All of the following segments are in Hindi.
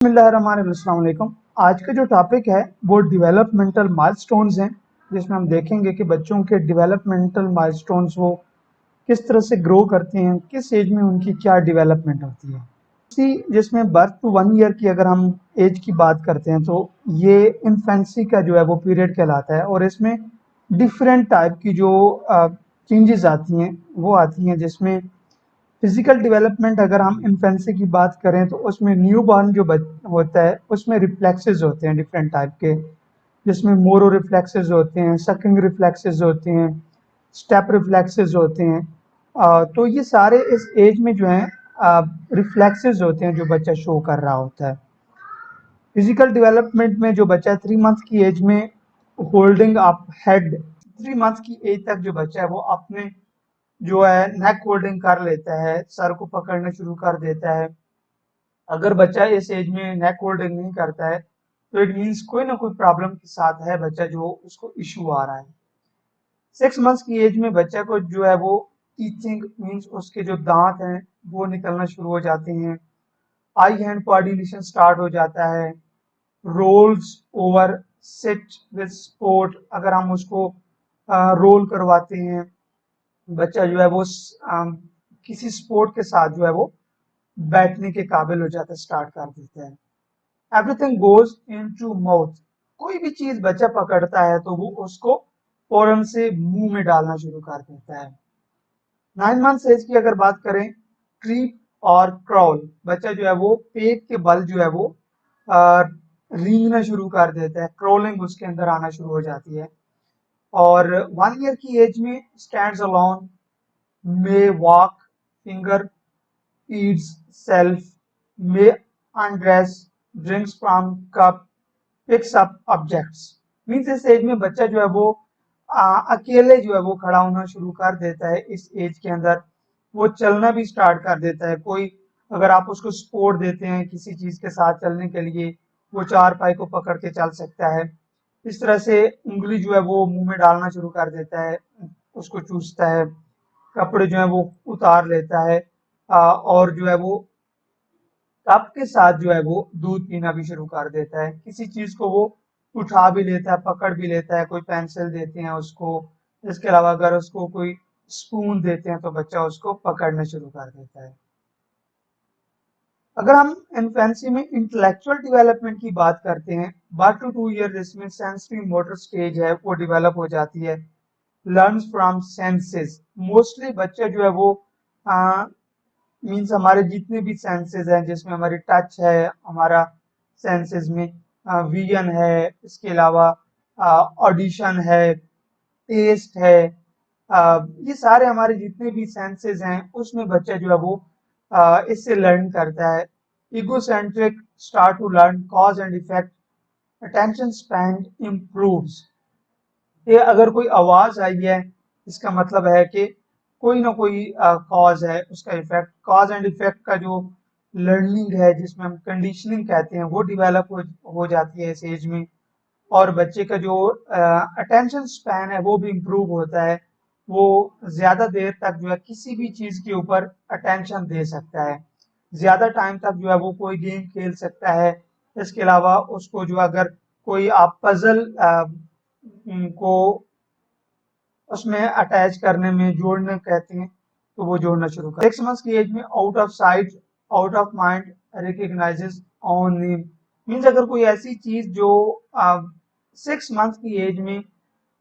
बिस्मिल्लाहिर्रहमानिर्रहीम। आज का जो टॉपिक है वो डेवलपमेंटल माइलस्टोन्स हैं, जिसमें हम देखेंगे कि बच्चों के डेवलपमेंटल माइलस्टोन्स वो किस तरह से ग्रो करते हैं, किस एज में उनकी क्या डेवलपमेंट होती है। जिसमें बर्थ टू 1 ईयर की अगर हम एज की बात करते हैं तो ये इन्फेंसी का जो है वो पीरियड कहलाता है, और इसमें डिफरेंट टाइप की जो चेंजेस आती हैं वो आती हैं, जिसमें फिजिकल डेवलपमेंट अगर हम इन्फेंसी की बात करें तो उसमें न्यू बॉर्न जो होता है उसमें रिफ्लेक्सेस होते हैं डिफरेंट टाइप के, जिसमें मोरो रिफ्लेक्सेस होते हैं, सकिंग रिफ्लेक्सेस होते हैं, स्टेप रिफ्लेक्सेस होते हैं। तो ये सारे इस एज में जो है रिफ्लेक्सेस होते हैं जो बच्चा शो कर रहा होता है। फिजिकल डेवलपमेंट में जो बच्चा 3 मंथ की एज में होल्डिंग अप हेड, 3 मंथ की एज तक जो बच्चा है वो अपने जो है नेक होल्डिंग कर लेता है, सर को पकड़ना शुरू कर देता है। अगर बच्चा इस एज में नेक होल्डिंग नहीं करता है तो इट मीन्स कोई ना कोई प्रॉब्लम के साथ है बच्चा, जो उसको इशू आ रहा है। 6 मंथ्स की एज में बच्चा को जो है वो टीचिंग मीन्स उसके जो दांत हैं वो निकलना शुरू हो जाते हैं, आई हैंड कोऑर्डिनेशन स्टार्ट हो जाता है, rolls over sit with support, अगर हम उसको रोल करवाते हैं, बच्चा जो है वो किसी स्पोर्ट के साथ जो है वो बैठने के काबिल हो जाता है, स्टार्ट कर देता है। एवरीथिंग गोज इनटू माउथ, कोई भी चीज बच्चा पकड़ता है तो वो उसको फौरन से मुंह में डालना शुरू कर देता है। 9 मंथ एज की अगर बात करें, क्रीप और क्रॉल, बच्चा जो है वो पेट के बल जो है वो रेंगना शुरू कर देता है, क्रॉलिंग उसके अंदर आना शुरू हो जाती है। और 1 ईयर की एज में stands alone, may walk, finger feeds self, may undress, drinks from cup, picks up objects। Means इस एज में बच्चा जो है वो अकेले जो है वो खड़ा होना शुरू कर देता है। इस एज के अंदर वो चलना भी स्टार्ट कर देता है। कोई अगर आप उसको सपोर्ट देते हैं किसी चीज के साथ चलने के लिए, वो 4 पाई को पकड़ के चल सकता है। इस तरह से उंगली जो है वो मुंह में डालना शुरू कर देता है, उसको चूसता है, कपड़े जो है वो उतार लेता है, और जो है वो कप के साथ जो है वो दूध पीना भी शुरू कर देता है। किसी चीज को वो उठा भी लेता है, पकड़ भी लेता है, कोई पेंसिल देते हैं उसको, इसके अलावा अगर उसको कोई स्पून देते हैं तो बच्चा उसको पकड़ना शुरू कर देता है। अगर हम इन्फेंसी में इंटेलेक्चुअल डेवलपमेंट की बात करते हैं, 1 to 2 ईयर जिसमें सेंसरी मोटर स्टेज है वो डेवलप हो जाती है, लर्न्स फ्रॉम सेंसेस। मोस्टली बच्चा जो है वो मीन्स हमारे जितने भी सेंसेस हैं, जिसमें हमारी टच है, हमारा सेंसेस में विजन है, इसके अलावा ऑडिशन है, टेस्ट है, ये सारे हमारे जितने भी सेंसेस हैं उसमें बच्चा जो है वो इससे लर्न करता है। Egocentric start to learn cause and effect, attention span improves. ये अगर कोई आवाज आई है इसका मतलब है कि कोई ना कोई कॉज है, उसका इफेक्ट, कॉज एंड इफेक्ट का जो लर्निंग है जिसमें हम कंडीशनिंग कहते हैं वो डेवलप हो जाती है इस एज में। और बच्चे का जो अटेंशन स्पैन है वो भी इम्प्रूव होता है, वो ज्यादा देर तक जो है किसी भी चीज के ऊपर अटेंशन दे सकता है, ज्यादा टाइम तक जो है वो कोई गेम खेल सकता है। इसके अलावा उसको जो अगर कोई आप पजल को उसमें अटैच करने में, जोड़ने कहते हैं, तो वो जोड़ना शुरू कर। 6 मंथ्स की एज में out of sight out of mind recognises on name, means अगर कोई ऐसी चीज जो 6 मंथ की एज में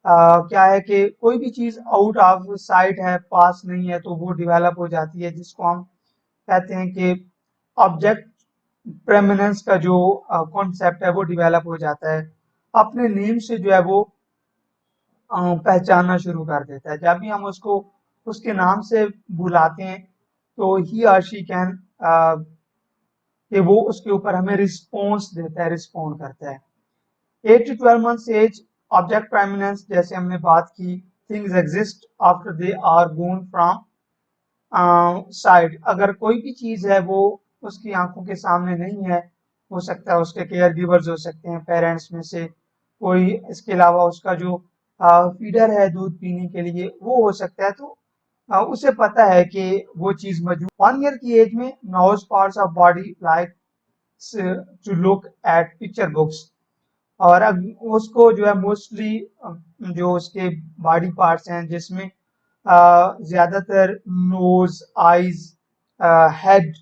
क्या है कि कोई भी चीज आउट ऑफ साइट है, पास नहीं है, तो वो डेवलप हो जाती है, जिसको हम कहते हैं कि ऑब्जेक्ट प्रेमिनेंस का जो कॉन्सेप्ट है वो डेवलप हो जाता है। अपने नेम से जो है वो पहचानना शुरू कर देता है। जब भी हम उसको उसके नाम से बुलाते हैं तो ही और शी कैन कि वो उसके ऊपर हमें रिस्पॉन्स देता है, रिस्पॉन्ड करता है। 8 to 12 months age, object permanence, जैसे हमने बात की, things exist after they are gone from sight, अगर कोई भी चीज है वो उसकी आंखों के सामने नहीं है, हो सकता है उसके केयर गिवर्स हो सकते हैं पेरेंट्स में से कोई, इसके अलावा उसका जो फीडर है दूध पीने के लिए वो हो सकता है, तो उसे पता है कि वो चीज मौजूद। 1 ईयर की एज में knows parts of body like to look at picture books। और अब उसको जो है मोस्टली जो उसके बॉडी पार्ट्स हैं जिसमें ज्यादातर नोज, आईज, हेड,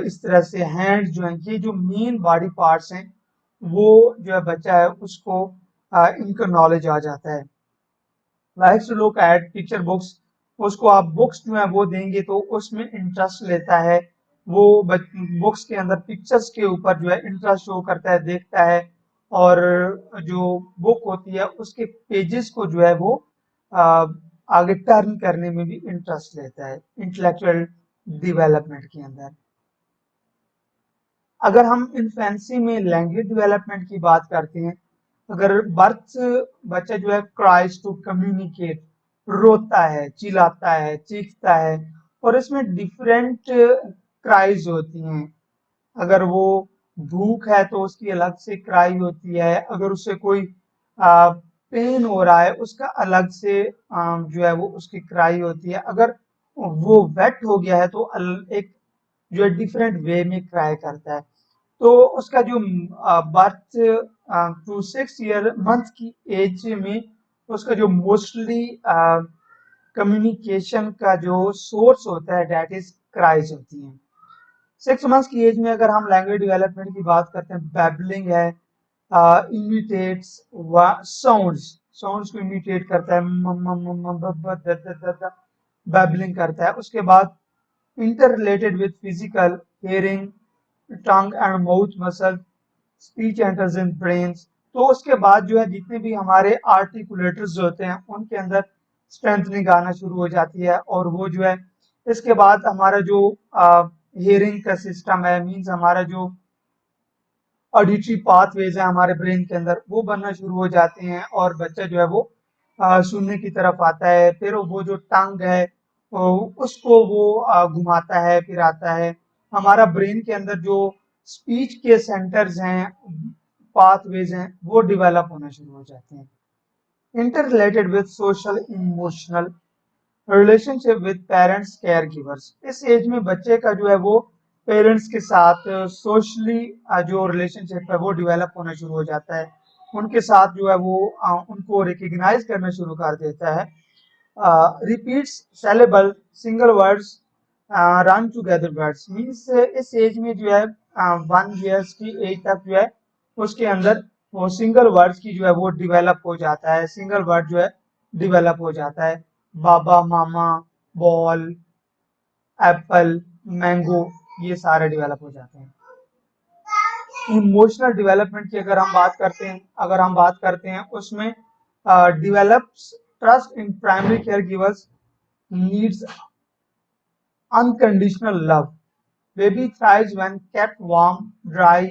इस तरह से हैंड जो है, ये जो मेन बॉडी पार्ट्स हैं वो जो है बच्चा है उसको इनका नॉलेज आ जाता है। Likes to look at picture books, उसको आप बुक्स जो है वो देंगे तो उसमें इंटरेस्ट लेता है, वो बुक्स के अंदर पिक्चर्स के ऊपर जो है इंटरेस्ट शो करता है, देखता है, और जो बुक होती है उसके पेजेस को जो है वो आ, आगे टर्न करने में भी इंटरेस्ट लेता है इंटेलेक्चुअल डेवलपमेंट के अंदर। अगर हम इन्फेंसी में लैंग्वेज डेवलपमेंट की बात करते हैं, अगर बर्थ बच्चा जो है क्राइज टू कम्युनिकेट, रोता है, चिल्लाता है, चीखता है, और इसमें डिफरेंट क्राइज होती हैं। अगर वो भूख है तो उसकी अलग से क्राई होती है, अगर उससे कोई पेन हो रहा है उसका अलग से जो है वो उसकी क्राई होती है, अगर वो वेट हो गया है तो एक जो है डिफरेंट वे में क्राई करता है। तो उसका जो बर्थ टू 6 ईयर मंथ की एज में उसका जो मोस्टली कम्युनिकेशन का जो सोर्स होता है डेट इज क्राइज होती है। 6 मंथ्स की एज में अगर हम लैंग्वेज डेवलपमेंट की बात करते हैं, बैबलिंग है, इमिटेट्स साउंड्स, साउंड्स को इमिटेट करता है, बैबलिंग करता है। उसके बाद inter related with physical, hearing, tongue and mouth muscle, speech enters in brains. तो उसके बाद जो है जितने भी हमारे आर्टिकुलेटर्स होते हैं उनके अंदर स्ट्रेंथनिंग आना शुरू हो जाती है, और वो जो है इसके बाद हमारा जो हियरिंग का सिस्टम है, मींस हमारा जो ऑडिटरी पाथवेज है हमारे ब्रेन के अंदर वो बनना शुरू हो जाते हैं, और बच्चा जो है वो सुनने की तरफ आता है। फिर वो जो टंग है उसको वो घुमाता है, फिर आता है। हमारा ब्रेन के अंदर जो स्पीच के सेंटर्स हैं, पाथवेज हैं, वो डेवलप होना शुरू हो जाते हैं। Inter related with social emotional relationship with parents, care givers. इस एज में बच्चे का जो है वो पेरेंट्स के साथ सोशली जो रिलेशनशिप है वो डेवलप होना शुरू हो जाता है, उनके साथ जो है वो उनको रिकग्नाइज करना शुरू कर देता है। Repeats saleable single words, run together words, means इस एज में जो है 1 ईयर्स की एज तक जो है उसके अंदर वो सिंगल वर्ड्स की जो है वो डेवलप हो जाता है, सिंगल वर्ड जो है डेवलप हो जाता है। बाबा, मामा, बॉल, एप्पल, मैंगो, ये सारे डेवलप हो जाते हैं। इमोशनल डेवलपमेंट की अगर हम बात करते हैं उसमें develops trust in primary care givers, needs unconditional love, baby thrives when kept warm, dry,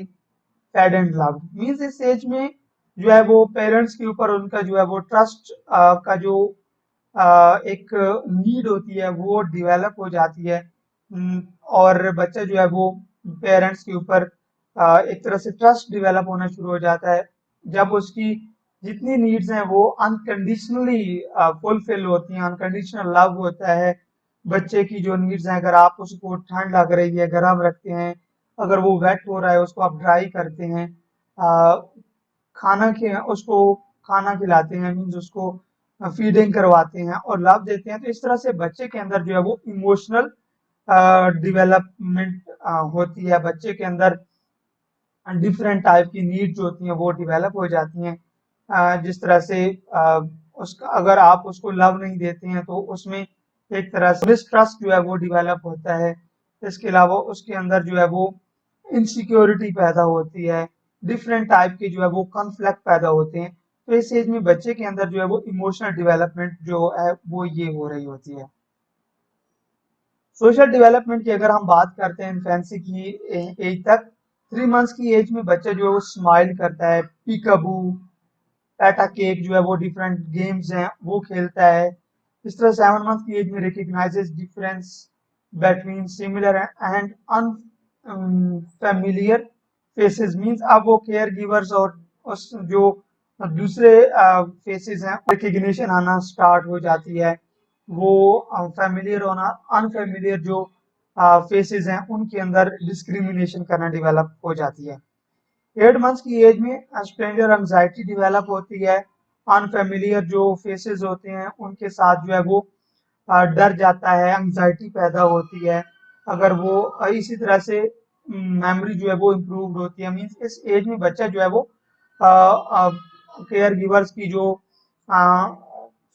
fed and loved. Means इस एज में जो है वो पेरेंट्स के ऊपर उनका जो है वो ट्रस्ट का जो एक नीड होती है वो डेवलप हो जाती है। और बच्चा जो है वो पेरेंट्स के ऊपर एक तरह से ट्रस्ट डेवलप होना शुरू हो जाता है, जब उसकी जितनी नीड्स हैं वो अनकंडीशनली फुलफिल होती हैं, अनकंडीशनल लव होता है। बच्चे की जो नीड्स हैं, अगर आप उसको ठंड लग रही है गर्म रखते हैं, अगर वो वेट हो रहा है उसको आप ड्राई करते हैं, उसको खाना खिलाते हैं, मीन्स उसको फीडिंग करवाते हैं और लव देते हैं, तो इस तरह से बच्चे के अंदर जो है वो इमोशनल डेवलपमेंट होती है। बच्चे के अंदर डिफरेंट टाइप की नीड्स होती हैं वो डेवलप हो जाती हैं। जिस तरह से उसका अगर आप उसको लव नहीं देते हैं तो उसमें एक तरह से मिसट्रस्ट जो है वो डेवलप होता है। इसके अलावा उसके अंदर जो है वो इनसिक्योरिटी पैदा होती है, डिफरेंट टाइप के जो है वो कॉन्फ्लिक्ट पैदा होते हैं। तो इस एज में बच्चे के अंदर जो है वो इमोशनल डेवलपमेंट जो है वो ये हो रही होती है। सोशल डेवलपमेंट की अगर हम बात करते हैं इन्फेंसी की एज तक, 3 मंथ्स की एज में बच्चा जो है वो स्माइल करता है, पीकाबू, पैटा केक जो है वो डिफरेंट गेम्स हैं वो खेलता है। इस तरह 7 मंथ की एज में recognises difference between similar and unfamiliar faces, means अब वो केयर गिवर्स और उस जो दूसरे फेसेस हैं रिकग्निशन आना स्टार्ट हो जाती है। वो फेमिलियर होना, अनफेमिलियर जो फेसेस हैं उनके अंदर डिस्क्रिमिनेशन करना डेवलप हो जाती है। 8 मंथ्स की एज में स्ट्रेंजर एंजाइटी डेवलप होती है। अनफेमिलियर जो फेसेस होते हैं उनके साथ जो है वो डर जाता है, एंजाइटी पैदा होती है। अगर वो इसी तरह से मेमोरी जो है वो इम्प्रूव्ड होती है। मीन्स इस एज में बच्चा जो है वो केयर गिवर्स की जो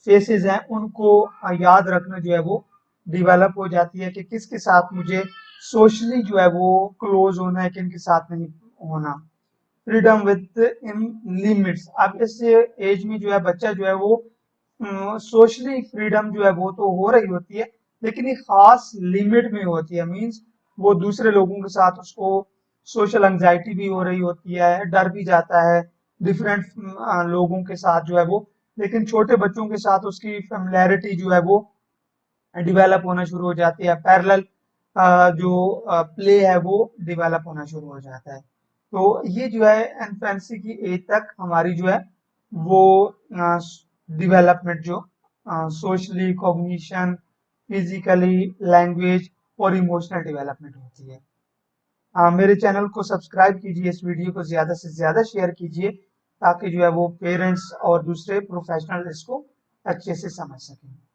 फेसेस हैं उनको याद रखना जो है वो डेवलप हो जाती है कि किसके साथ मुझे सोशली जो है वो क्लोज होना है, किन के साथ नहीं होना। Freedom with in limits. अब इस एज में जो है बच्चा जो है वो सोशली फ्रीडम जो है वो तो हो रही होती है, लेकिन एक खास लिमिट में होती है। मींस वो दूसरे लोगों के साथ उसको सोशल एंजाइटी भी हो रही होती है, डर भी जाता है डिफरेंट लोगों के साथ जो है वो। लेकिन छोटे बच्चों के साथ उसकी फेमिलैरिटी जो है वो डेवलप होना शुरू हो जाती है। पैरेलल जो प्ले है वो डेवलप होना शुरू हो जाता है। तो ये जो है इन्फेंसी की एज तक हमारी जो है वो डेवलपमेंट जो सोशली, कॉग्निशन, फिजिकली, लैंग्वेज और इमोशनल डेवलपमेंट होती है। मेरे चैनल को सब्सक्राइब कीजिए, इस वीडियो को ज़्यादा से ज़्यादा शेयर कीजिए ताकि जो है वो पेरेंट्स और दूसरे प्रोफेशनल इसको अच्छे से समझ सकें।